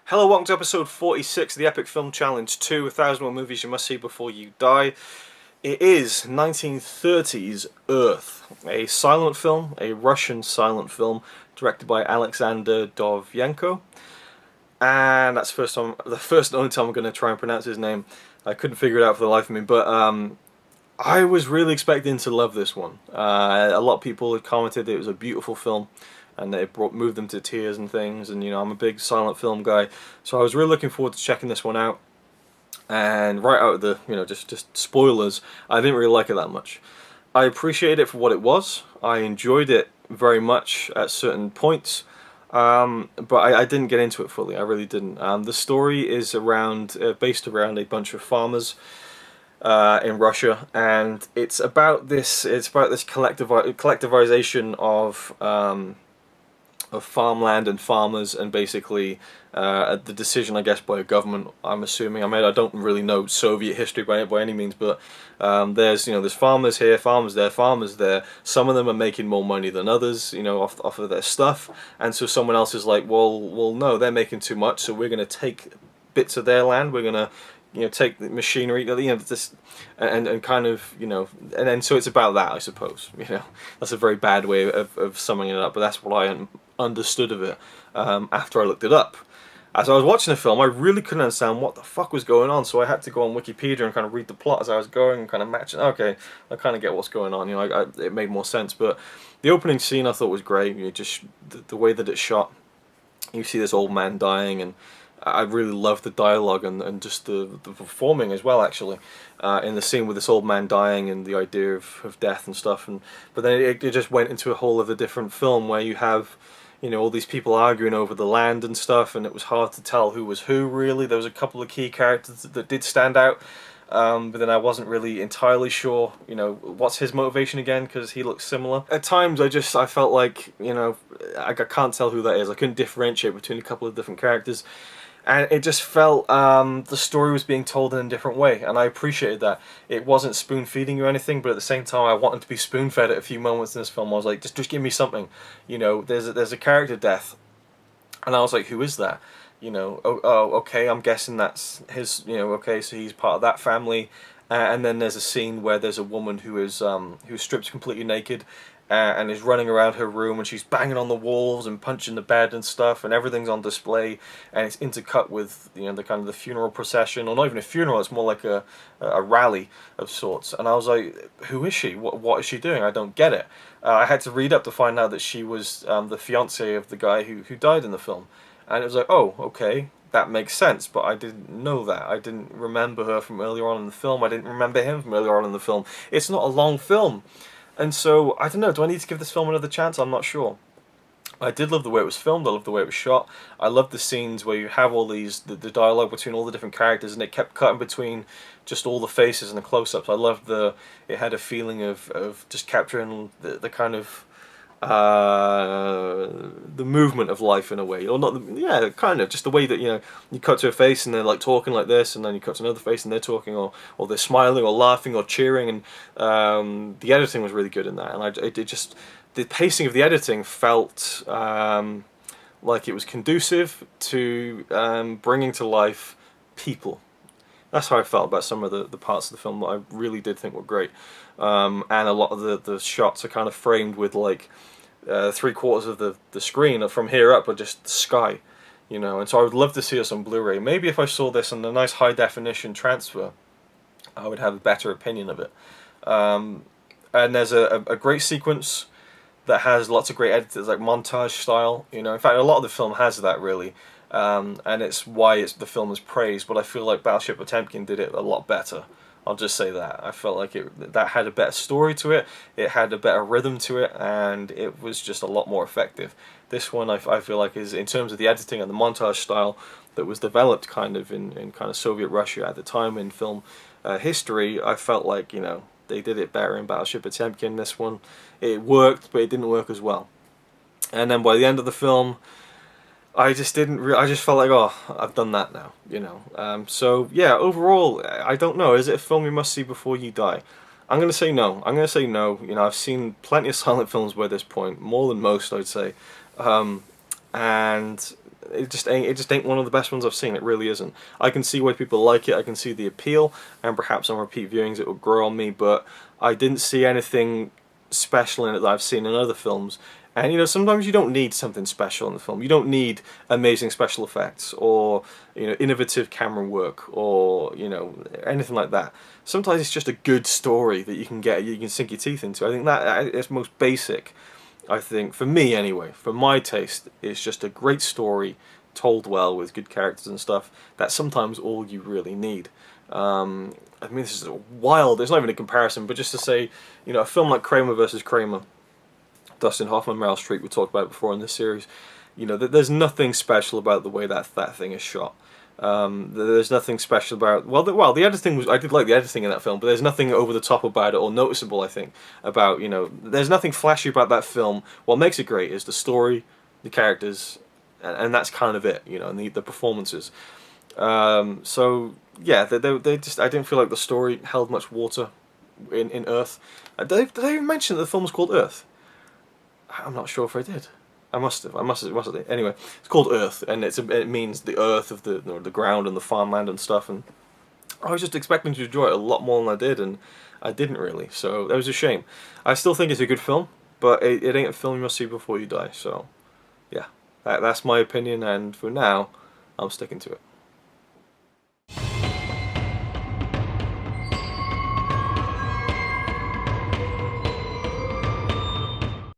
Hello, welcome to episode 46 of the Epic Film Challenge 2, 1,001 movies you must see before you die. It is 1930s Earth, a silent film, a Russian silent film, directed by Aleksandr Dovzhenko. And that's the first and only time I'm going to try and pronounce his name. I couldn't figure it out for the life of me, but I was really expecting to love this one. A lot of people had commented it was a beautiful film, and it moved them to tears and things, and I'm a big silent film guy, so I was really looking forward to checking this one out. And right out of the, just spoilers, I didn't really like it that much. I appreciated it for what it was. I enjoyed it very much at certain points, but I didn't get into it fully. I really didn't. The story is based around a bunch of farmers in Russia, and it's about this collectivization of farmland and farmers, and basically the decision, I guess, by a government, I'm assuming. I don't really know Soviet history by any means, but there's farmers here, farmers there, farmers there. Some of them are making more money than others, off of their stuff, and so someone else is like, well, no, they're making too much, so we're going to take bits of their land. We're going to take the machinery, this, and kind of, and then so it's about that, I suppose. That's a very bad way of summing it up, but that's what I understood of it after I looked it up. As I was watching the film, I really couldn't understand what the fuck was going on, so I had to go on Wikipedia and kind of read the plot as I was going and kind of match it. Okay, I kind of get what's going on. It made more sense. But the opening scene I thought was great. Just the way that it's shot. You see this old man dying, and I really loved the dialogue and just the performing as well, actually, in the scene with this old man dying and the idea of death and stuff. But then it just went into a whole other different film where you have, all these people arguing over the land and stuff, and it was hard to tell who was who, really. There was a couple of key characters that did stand out, but then I wasn't really entirely sure, what's his motivation again, because he looks similar. At times I felt like, I can't tell who that is. I couldn't differentiate between a couple of different characters. And it just felt the story was being told in a different way, and I appreciated that. It wasn't spoon-feeding you or anything, but at the same time I wanted to be spoon-fed at a few moments in this film. I was like, just give me something. There's a character death, and I was like, who is that? Okay, I'm guessing that's his, okay, so he's part of that family. And then there's a scene where there's a woman who's stripped completely naked, and is running around her room, and she's banging on the walls and punching the bed and stuff, and everything's on display, and it's intercut with the kind of the funeral procession, or not even a funeral, it's more like a rally of sorts. And I was like, who is she? What is she doing? I don't get it. I had to read up to find out that she was the fiance of the guy who died in the film, and it was like, oh, okay, that makes sense, but I didn't know that. I didn't remember her from earlier on in the film. I didn't remember him from earlier on in the film. It's not a long film. And so, I don't know, do I need to give this film another chance? I'm not sure. I did love the way it was filmed, I loved the way it was shot. I loved the scenes where you have all the dialogue between all the different characters, and it kept cutting between just all the faces and the close-ups. I loved it had a feeling of just capturing the kind of the movement of life in a way, or not? Kind of just the way that you cut to a face and they're like talking like this, and then you cut to another face and they're talking, or they're smiling or laughing or cheering, and the editing was really good in that, and the pacing of the editing felt like it was conducive to bringing to life people. That's how I felt about some of the parts of the film that I really did think were great, and a lot of the shots are kind of framed with like 3/4 of the screen from here up are just the sky, and so I would love to see this on Blu-ray. Maybe if I saw this in a nice high definition transfer, I would have a better opinion of it. And there's a great sequence that has lots of great editors, like montage style. In fact, a lot of the film has that, really. And it's why the film is praised, but I feel like Battleship Potemkin did it a lot better. I'll just say that. I felt like that had a better story to it, it had a better rhythm to it, and it was just a lot more effective. This one I feel like is, in terms of the editing and the montage style that was developed kind of in kind of Soviet Russia at the time in film history, I felt like, they did it better in Battleship Potemkin. This one, it worked, but it didn't work as well. And then by the end of the film, I just felt like, oh, I've done that now, So yeah, overall, I don't know. Is it a film you must see before you die? I'm gonna say no. I've seen plenty of silent films by this point, more than most, I'd say. and it just ain't one of the best ones I've seen. It really isn't. I can see why people like it. I can see the appeal, and perhaps on repeat viewings it will grow on me. But I didn't see anything special in it that I've seen in other films. And you know, sometimes you don't need something special in the film. You don't need amazing special effects or, you know, innovative camera work or, you know, anything like that. Sometimes it's just a good story that you can sink your teeth into. I think that is most basic. I think, for me anyway, for my taste, it's just a great story told well with good characters and stuff. That's sometimes all you really need. I mean, this is wild. There's not even a comparison, but just to say, you know, a film like Kramer versus Kramer, Dustin Hoffman, Meryl Streep, we talked about it before in this series. You know, there's nothing special about the way that thing is shot. There's nothing special about the editing was, I did like the editing in that film, but there's nothing over the top about it or noticeable. I think about, you know, there's nothing flashy about that film. What makes it great is the story, the characters, and that's kind of it. You know, and the performances. So yeah, they just, I didn't feel like the story held much water in Earth. Did they even mention that the film was called Earth? I'm not sure if I did. I must have. Anyway, it's called Earth, and it means the earth of the ground and the farmland and stuff. And I was just expecting to enjoy it a lot more than I did, and I didn't really. So that was a shame. I still think it's a good film, but it ain't a film you must see before you die. So yeah, that's my opinion, and for now, I'm sticking to it.